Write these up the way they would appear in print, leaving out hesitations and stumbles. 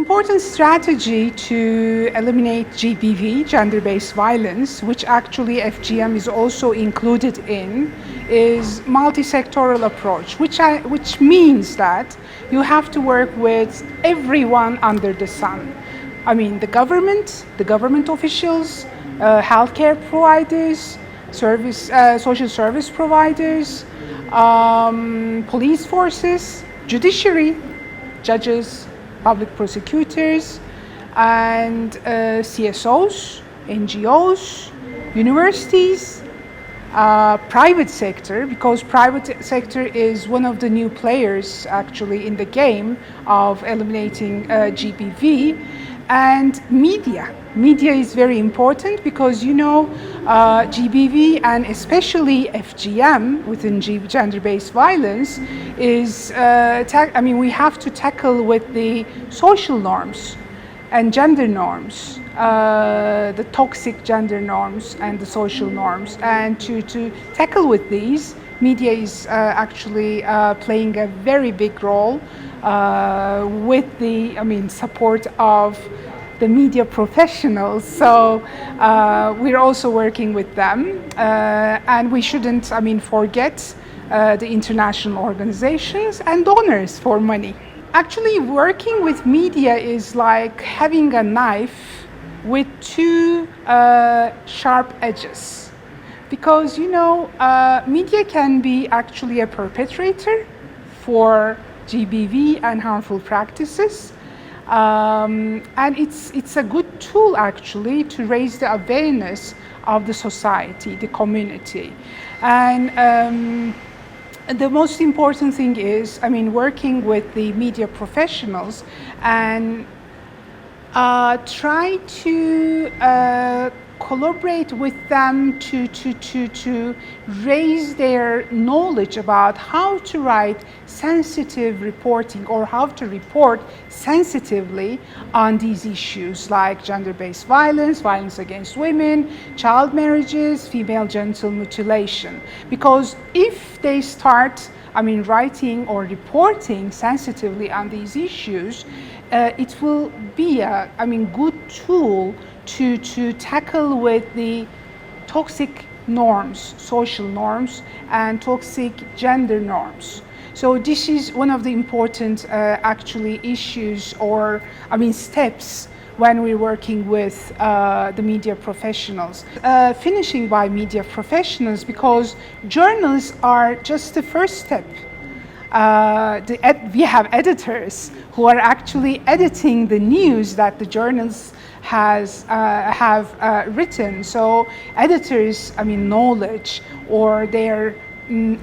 Important strategy to eliminate GBV, gender-based violence, which actually FGM is also included in, is multi-sectoral approach, which means that you have to work with everyone under the sun. I mean, the government officials, healthcare providers, social service providers, police forces, judiciary, judges, public prosecutors, and CSOs, NGOs, universities, private sector, because private sector is one of the new players actually in the game of eliminating GBV, and media. Media is very important because GBV and especially FGM within gender-based violence is, we have to tackle with the social norms and gender norms, the toxic gender norms and the social norms. And to tackle with these, media is actually playing a very big role with the support of the media professionals. So we're also working with them, and we shouldn't forget the international organizations and donors for money. Actually, working with media is like having a knife with two sharp edges, because media can be actually a perpetrator for GBV and harmful practices. And it's a good tool actually to raise the awareness of the society, the community. And the most important thing is, working with the media professionals and try to collaborate with them to raise their knowledge about how to write sensitive reporting or how to report sensitively on these issues like gender-based violence, violence against women, child marriages, female genital mutilation. Because if they start writing or reporting sensitively on these issues, it will be a good tool to tackle with the toxic norms, social norms, and toxic gender norms. So this is one of the important actually issues or steps when we're working with the media professionals. Finishing by media professionals, because journals are just the first step. We have editors who are actually editing the news that the journals have written. So editors, knowledge or their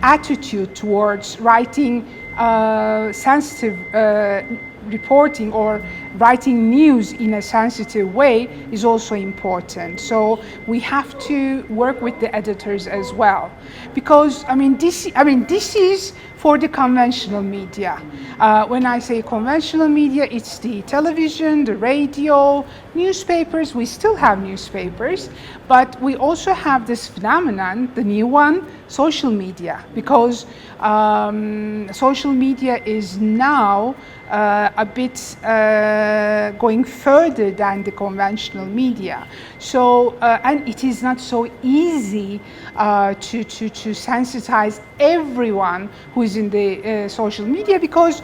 attitude towards writing sensitive reporting or writing news in a sensitive way is also important. So we have to work with the editors as well, because this is for the conventional media. When I say conventional media, it's the television, the radio, newspapers. We still have newspapers, but we also have this phenomenon, the new one, social media, because social media is now a bit going further than the conventional media. So, and it is not so easy to sensitize everyone who is in the social media, because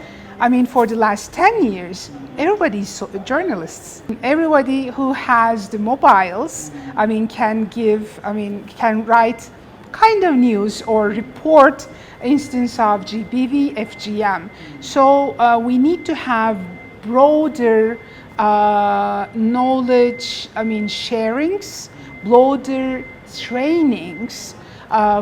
for the last 10 years, everybody's journalists. Everybody who has the mobiles, can write kind of news or report instance of GBV, FGM. So we need to have broader knowledge, sharings, broader trainings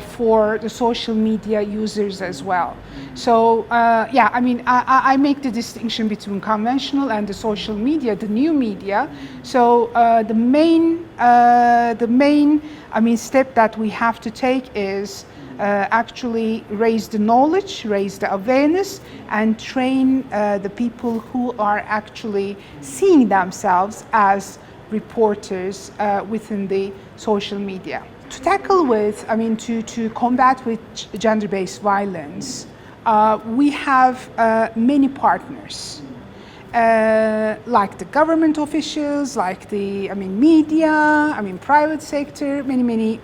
for the social media users as well. So I make the distinction between conventional and the social media, the new media. So the main step that we have to take is actually raise the knowledge, raise the awareness, and train the people who are actually seeing themselves as reporters within the social media. To tackle with, to combat with gender-based violence, we have many partners. like the government officials, like the media, private sector, many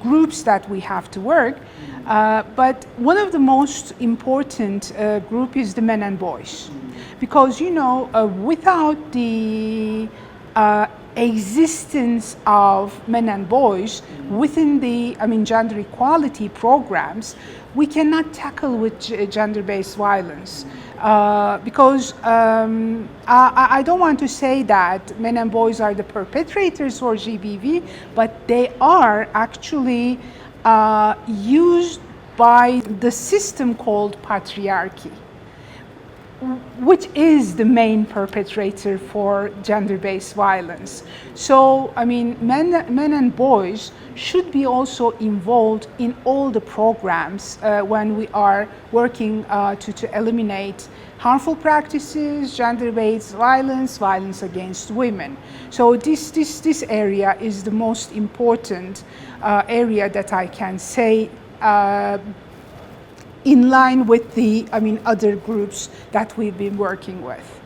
groups that we have to work. But one of the most important group is the men and boys, because without the existence of men and boys within the gender equality programs, we cannot tackle with gender-based violence. Because I don't want to say that men and boys are the perpetrators for GBV, but they are actually used by the system called patriarchy, which is the main perpetrator for gender-based violence. So, men and boys should be also involved in all the programs when we are working to eliminate harmful practices, gender-based violence, violence against women. So this area is the most important area that I can say in line with the other groups that we've been working with.